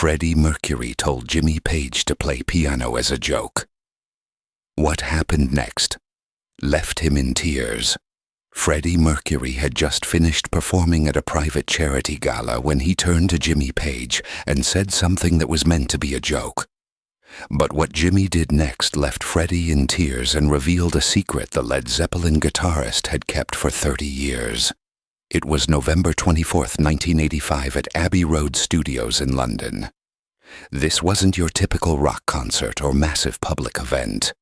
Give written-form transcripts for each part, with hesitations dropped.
Freddie Mercury told Jimmy Page to play piano as a joke. What happened next left him in tears. Freddie Mercury had just finished performing at a private charity gala when he turned to Jimmy Page and said something that was meant to be a joke. But what Jimmy did next left Freddie in tears and revealed a secret the Led Zeppelin guitarist had kept for 30 years. It was November 24, 1985 at Abbey Road Studios in London. This wasn't your typical rock concert or massive public event.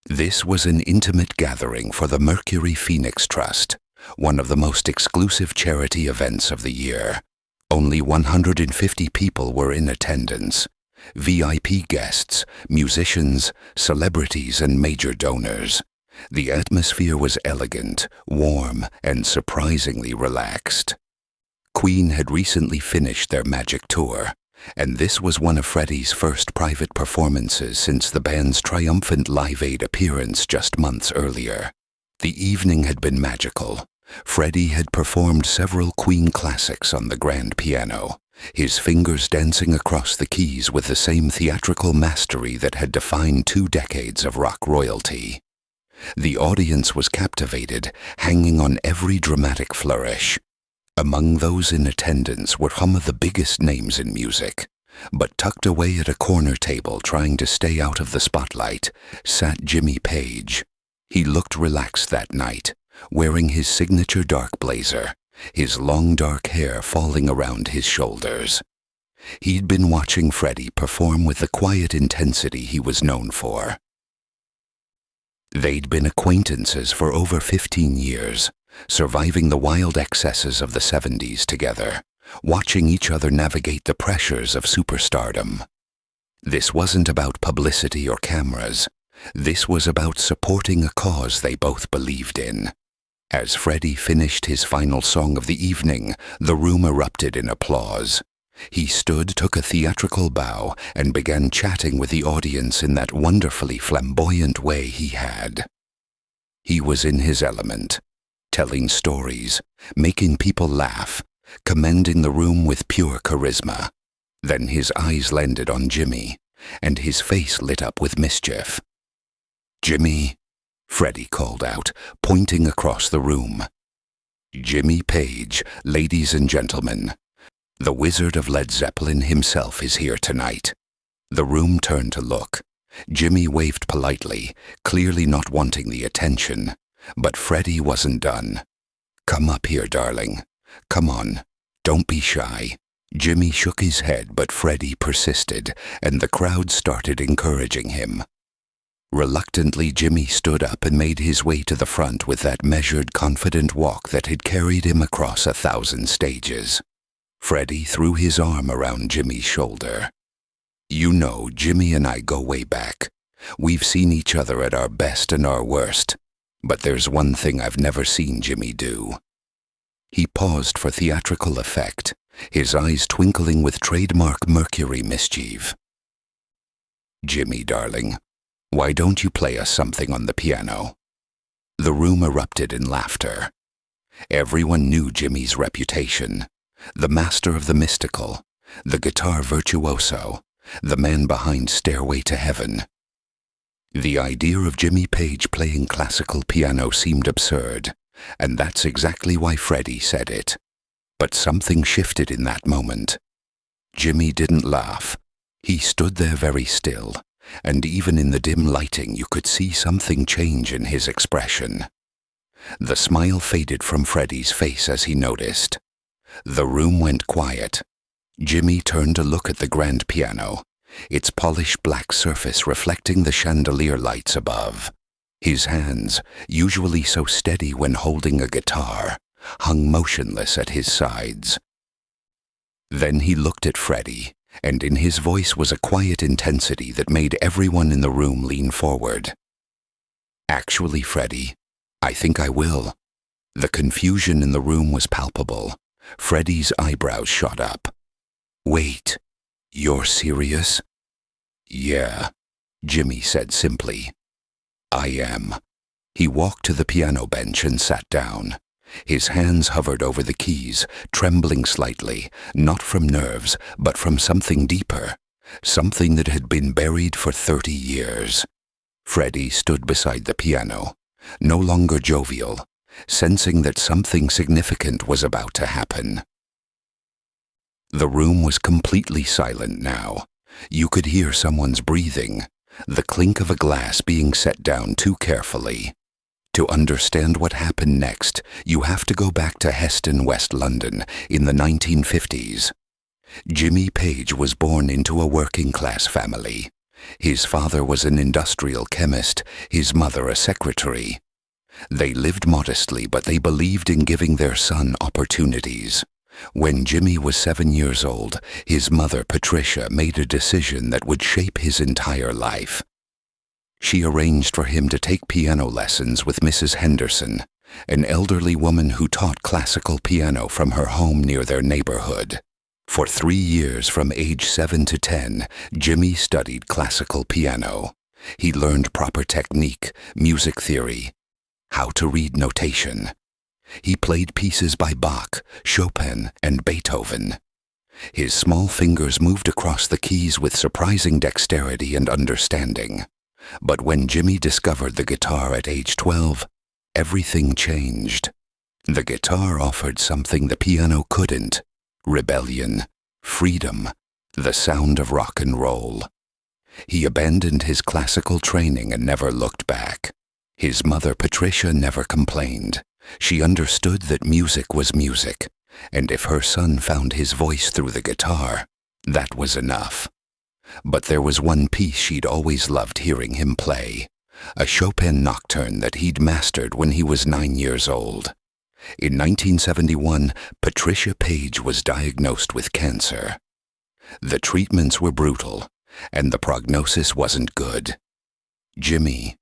This was an intimate gathering for the Mercury Phoenix Trust, one of the most exclusive charity events of the year. Only 150 people were in attendance. VIP guests, musicians, celebrities, and major donors. The atmosphere was elegant, warm, and surprisingly relaxed. Queen had recently finished their Magic Tour, and this was one of Freddie's first private performances since the band's triumphant Live Aid appearance just months earlier. The evening had been magical. Freddie had performed several Queen classics on the grand piano, his fingers dancing across the keys with the same theatrical mastery that had defined 2 decades of rock royalty. The audience was captivated, hanging on every dramatic flourish. Among those in attendance were some of the biggest names in music, but tucked away at a corner table trying to stay out of the spotlight sat Jimmy Page. He looked relaxed that night, wearing his signature dark blazer, his long dark hair falling around his shoulders. He'd been watching Freddie perform with the quiet intensity he was known for. They'd been acquaintances for over 15 years, surviving the wild excesses of the 70s together, watching each other navigate the pressures of superstardom. This wasn't about publicity or cameras. This was about supporting a cause they both believed in. As Freddie finished his final song of the evening, the room erupted in applause. He stood, took a theatrical bow, and began chatting with the audience in that wonderfully flamboyant way he had. He was in his element, telling stories, making people laugh, commanding the room with pure charisma. Then his eyes landed on Jimmy, and his face lit up with mischief. "Jimmy," Freddie called out, pointing across the room. "Jimmy Page, ladies and gentlemen. The wizard of Led Zeppelin himself is here tonight." The room turned to look. Jimmy waved politely, clearly not wanting the attention. But Freddie wasn't done. "Come up here, darling. Come on. Don't be shy." Jimmy shook his head, but Freddie persisted, and the crowd started encouraging him. Reluctantly, Jimmy stood up and made his way to the front with that measured, confident walk that had carried him across 1,000 stages. Freddie threw his arm around Jimmy's shoulder. "You know, Jimmy and I go way back. We've seen each other at our best and our worst. But there's one thing I've never seen Jimmy do." He paused for theatrical effect, his eyes twinkling with trademark Mercury mischief. "Jimmy, darling, why don't you play us something on the piano?" The room erupted in laughter. Everyone knew Jimmy's reputation. The master of the mystical, the guitar virtuoso, the man behind Stairway to Heaven. The idea of Jimmy Page playing classical piano seemed absurd, and that's exactly why Freddie said it. But something shifted in that moment. Jimmy didn't laugh. He stood there very still, and even in the dim lighting you could see something change in his expression. The smile faded from Freddie's face as he noticed. The room went quiet. Jimmy turned to look at the grand piano, its polished black surface reflecting the chandelier lights above. His hands, usually so steady when holding a guitar, hung motionless at his sides. Then he looked at Freddie, and in his voice was a quiet intensity that made everyone in the room lean forward. "Actually, Freddie, I think I will." The confusion in the room was palpable. Freddie's eyebrows shot up. "Wait, you're serious?" "Yeah," Jimmy said simply. "I am." He walked to the piano bench and sat down. His hands hovered over the keys, trembling slightly, not from nerves, but from something deeper, something that had been buried for 30 years. Freddie stood beside the piano, no longer jovial, sensing that something significant was about to happen. The room was completely silent now. You could hear someone's breathing, the clink of a glass being set down too carefully. To understand what happened next, you have to go back to Heston, West London, in the 1950s. Jimmy Page was born into a working-class family. His father was an industrial chemist, his mother a secretary. They lived modestly, but they believed in giving their son opportunities. When Jimmy was 7 years old, his mother, Patricia, made a decision that would shape his entire life. She arranged for him to take piano lessons with Mrs. Henderson, an elderly woman who taught classical piano from her home near their neighborhood. For 3 years, from age 7 to 10, Jimmy studied classical piano. He learned proper technique, music theory, how to read notation. He played pieces by Bach, Chopin, and Beethoven. His small fingers moved across the keys with surprising dexterity and understanding. But when Jimmy discovered the guitar at age 12, everything changed. The guitar offered something the piano couldn't: rebellion, freedom, the sound of rock and roll. He abandoned his classical training and never looked back. His mother, Patricia, never complained. She understood that music was music, and if her son found his voice through the guitar, that was enough. But there was one piece she'd always loved hearing him play, a Chopin nocturne that he'd mastered when he was 9 years old. In 1971, Patricia Page was diagnosed with cancer. The treatments were brutal, and the prognosis wasn't good. Jimmy,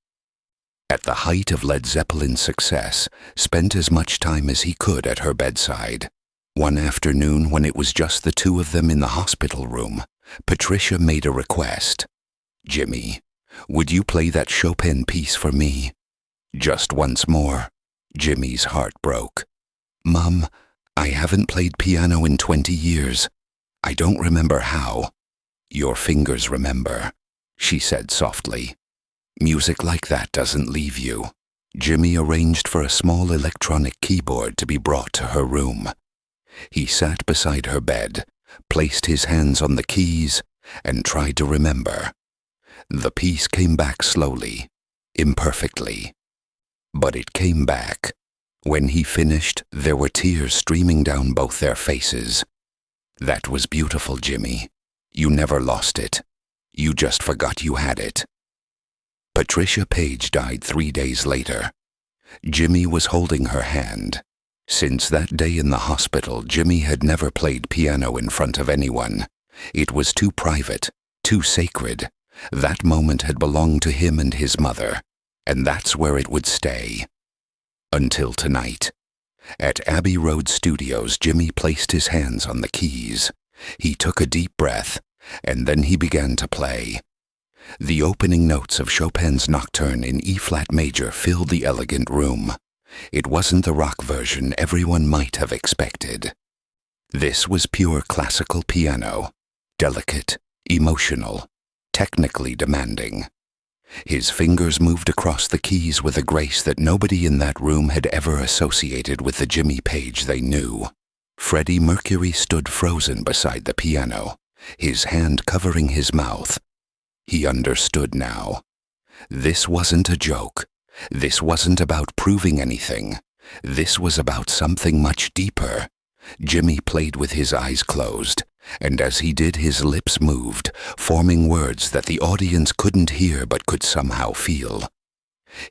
at the height of Led Zeppelin's success, spent as much time as he could at her bedside. One afternoon, when it was just the two of them in the hospital room, Patricia made a request. "Jimmy, would you play that Chopin piece for me?" Just once more. Jimmy's heart broke. "Mom, I haven't played piano in 20 years. I don't remember how." "Your fingers remember," she said softly. "Music like that doesn't leave you." Jimmy arranged for a small electronic keyboard to be brought to her room. He sat beside her bed, placed his hands on the keys, and tried to remember. The piece came back slowly, imperfectly. But it came back. When he finished, there were tears streaming down both their faces. "That was beautiful, Jimmy. You never lost it. You just forgot you had it." Patricia Page died 3 days later. Jimmy was holding her hand. Since that day in the hospital, Jimmy had never played piano in front of anyone. It was too private, too sacred. That moment had belonged to him and his mother, and that's where it would stay. Until tonight. At Abbey Road Studios, Jimmy placed his hands on the keys. He took a deep breath, and then he began to play. The opening notes of Chopin's Nocturne in E-flat major filled the elegant room. It wasn't the rock version everyone might have expected. This was pure classical piano, delicate, emotional, technically demanding. His fingers moved across the keys with a grace that nobody in that room had ever associated with the Jimmy Page they knew. Freddie Mercury stood frozen beside the piano, his hand covering his mouth. He understood now. This wasn't a joke. This wasn't about proving anything. This was about something much deeper. Jimmy played with his eyes closed, and as he did, his lips moved, forming words that the audience couldn't hear but could somehow feel.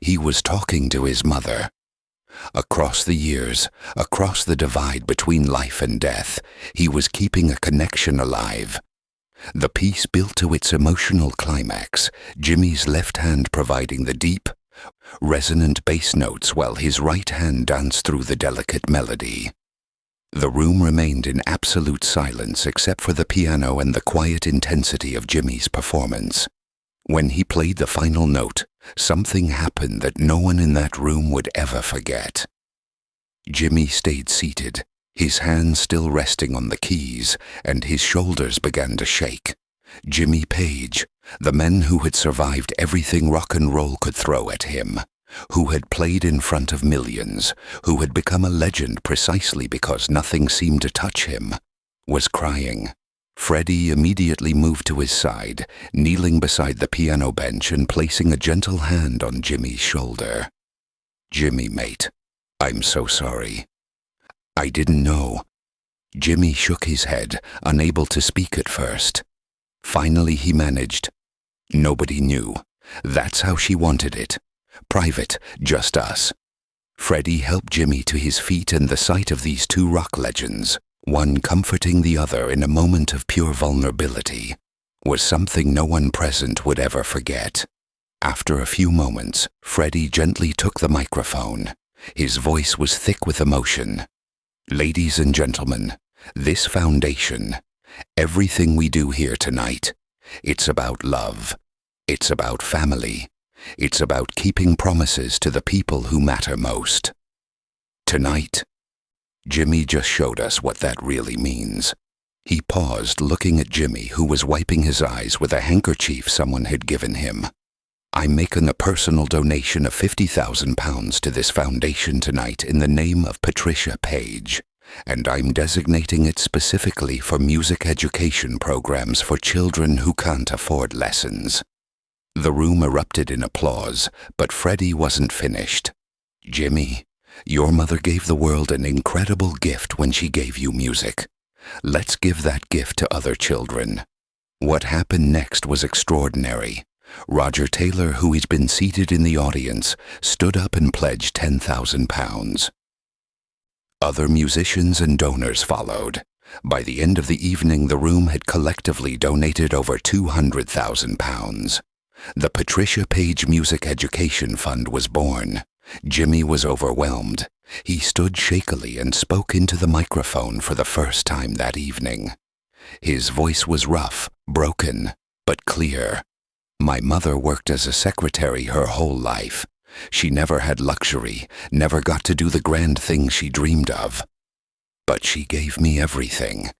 He was talking to his mother. Across the years, across the divide between life and death, he was keeping a connection alive. The piece built to its emotional climax, Jimmy's left hand providing the deep, resonant bass notes while his right hand danced through the delicate melody. The room remained in absolute silence except for the piano and the quiet intensity of Jimmy's performance. When he played the final note, something happened that no one in that room would ever forget. Jimmy stayed seated, his hands still resting on the keys, and his shoulders began to shake. Jimmy Page, the man who had survived everything rock and roll could throw at him, who had played in front of millions, who had become a legend precisely because nothing seemed to touch him, was crying. Freddie immediately moved to his side, kneeling beside the piano bench and placing a gentle hand on Jimmy's shoulder. "Jimmy, mate, I'm so sorry. I didn't know." Jimmy shook his head, unable to speak at first. Finally he managed. "Nobody knew. That's how she wanted it. Private, just us." Freddie helped Jimmy to his feet, and the sight of these two rock legends, one comforting the other in a moment of pure vulnerability, was something no one present would ever forget. After a few moments, Freddie gently took the microphone. His voice was thick with emotion. "Ladies and gentlemen, this foundation, everything we do here tonight, it's about love. It's about family. It's about keeping promises to the people who matter most. Tonight, Jimmy just showed us what that really means." He paused, looking at Jimmy, who was wiping his eyes with a handkerchief someone had given him. "I'm making a personal donation of £50,000 to this foundation tonight in the name of Patricia Page, and I'm designating it specifically for music education programs for children who can't afford lessons." The room erupted in applause, but Freddie wasn't finished. "Jimmy, your mother gave the world an incredible gift when she gave you music. Let's give that gift to other children." What happened next was extraordinary. Roger Taylor, who had been seated in the audience, stood up and pledged £10,000. Other musicians and donors followed. By the end of the evening, the room had collectively donated over £200,000. The Patricia Page Music Education Fund was born. Jimmy was overwhelmed. He stood shakily and spoke into the microphone for the first time that evening. His voice was rough, broken, but clear. "My mother worked as a secretary her whole life. She never had luxury, never got to do the grand things she dreamed of. But she gave me everything.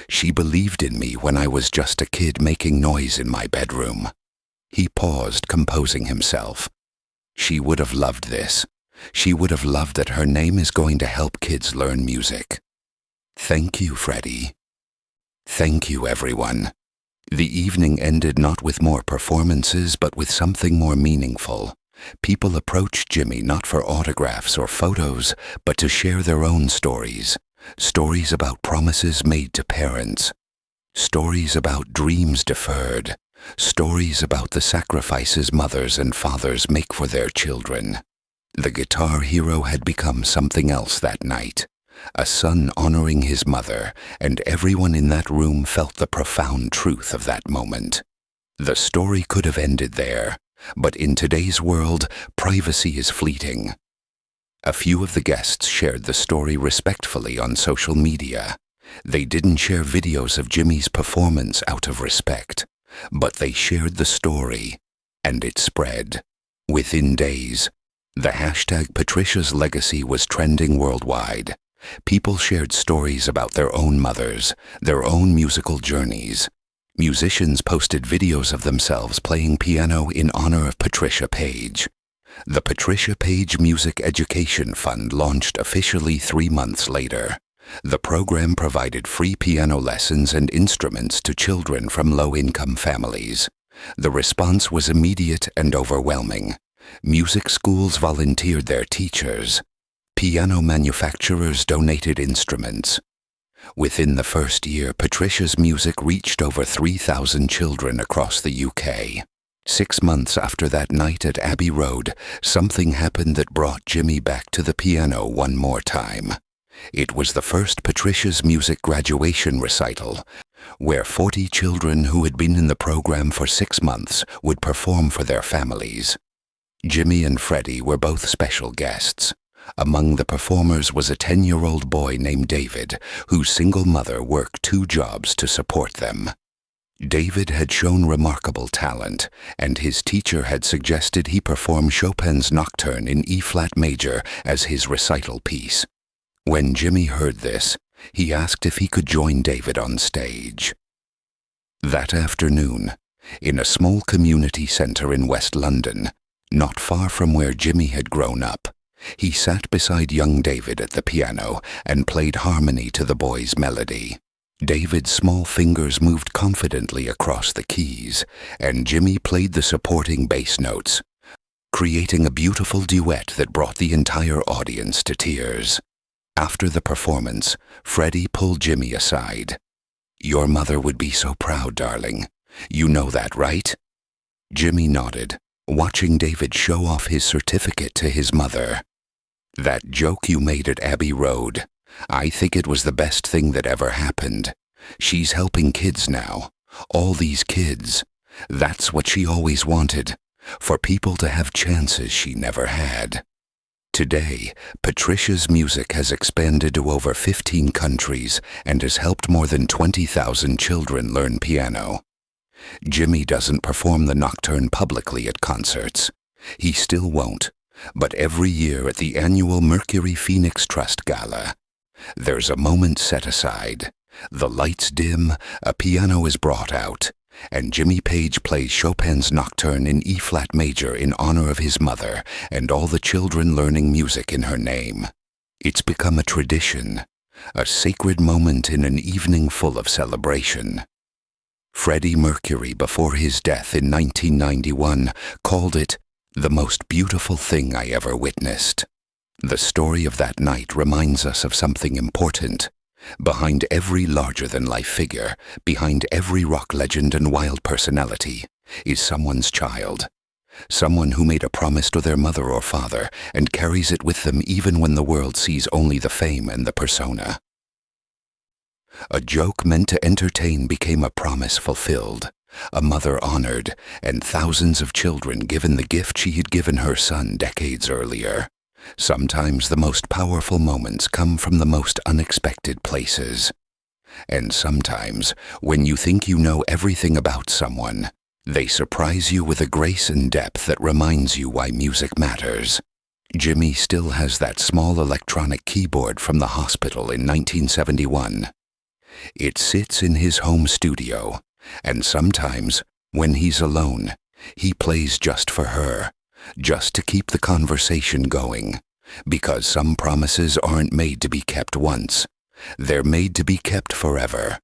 She believed in me when I was just a kid making noise in my bedroom." He paused, composing himself. "She would have loved this. She would have loved that her name is going to help kids learn music. Thank you, Freddie. Thank you, everyone." The evening ended not with more performances, but with something more meaningful. People approached Jimmy not for autographs or photos, but to share their own stories. Stories about promises made to parents. Stories about dreams deferred. Stories about the sacrifices mothers and fathers make for their children. The guitar hero had become something else that night. A son honoring his mother, and everyone in that room felt the profound truth of that moment. The story could have ended there, but in today's world, privacy is fleeting. A few of the guests shared the story respectfully on social media. They didn't share videos of Jimmy's performance out of respect, but they shared the story, and it spread. Within days, the hashtag Patricia's Legacy was trending worldwide. People shared stories about their own mothers, their own musical journeys. Musicians posted videos of themselves playing piano in honor of Patricia Page. The Patricia Page Music Education Fund launched officially 3 months later. The program provided free piano lessons and instruments to children from low-income families. The response was immediate and overwhelming. Music schools volunteered their teachers. Piano manufacturers donated instruments. Within the first year, Patricia's music reached over 3,000 children across the UK. 6 months after that night at Abbey Road, something happened that brought Jimmy back to the piano one more time. It was the first Patricia's Music graduation recital, where 40 children who had been in the program for 6 months would perform for their families. Jimmy and Freddie were both special guests. Among the performers was a 10-year-old boy named David, whose single mother worked 2 jobs to support them. David had shown remarkable talent, and his teacher had suggested he perform Chopin's Nocturne in E-flat major as his recital piece. When Jimmy heard this, he asked if he could join David on stage. That afternoon, in a small community centre in West London, not far from where Jimmy had grown up, he sat beside young David at the piano and played harmony to the boy's melody. David's small fingers moved confidently across the keys, and Jimmy played the supporting bass notes, creating a beautiful duet that brought the entire audience to tears. After the performance, Freddie pulled Jimmy aside. "Your mother would be so proud, darling. You know that, right?" Jimmy nodded, watching David show off his certificate to his mother. "That joke you made at Abbey Road, I think it was the best thing that ever happened. She's helping kids now. All these kids. That's what she always wanted, for people to have chances she never had." Today, Patricia's music has expanded to over 15 countries and has helped more than 20,000 children learn piano. Jimmy doesn't perform the nocturne publicly at concerts. He still won't, but every year at the annual Mercury Phoenix Trust Gala, there's a moment set aside. The lights dim, a piano is brought out, and Jimmy Page plays Chopin's Nocturne in E-flat major in honor of his mother and all the children learning music in her name. It's become a tradition, a sacred moment in an evening full of celebration. Freddie Mercury, before his death in 1991, called it the most beautiful thing I ever witnessed. The story of that night reminds us of something important. Behind every larger-than-life figure, behind every rock legend and wild personality, is someone's child. Someone who made a promise to their mother or father and carries it with them even when the world sees only the fame and the persona. A joke meant to entertain became a promise fulfilled, a mother honored, and thousands of children given the gift she had given her son decades earlier. Sometimes the most powerful moments come from the most unexpected places. And sometimes, when you think you know everything about someone, they surprise you with a grace and depth that reminds you why music matters. Jimmy still has that small electronic keyboard from the hospital in 1971. It sits in his home studio, and sometimes, when he's alone, he plays just for her. Just to keep the conversation going, because some promises aren't made to be kept once. They're made to be kept forever.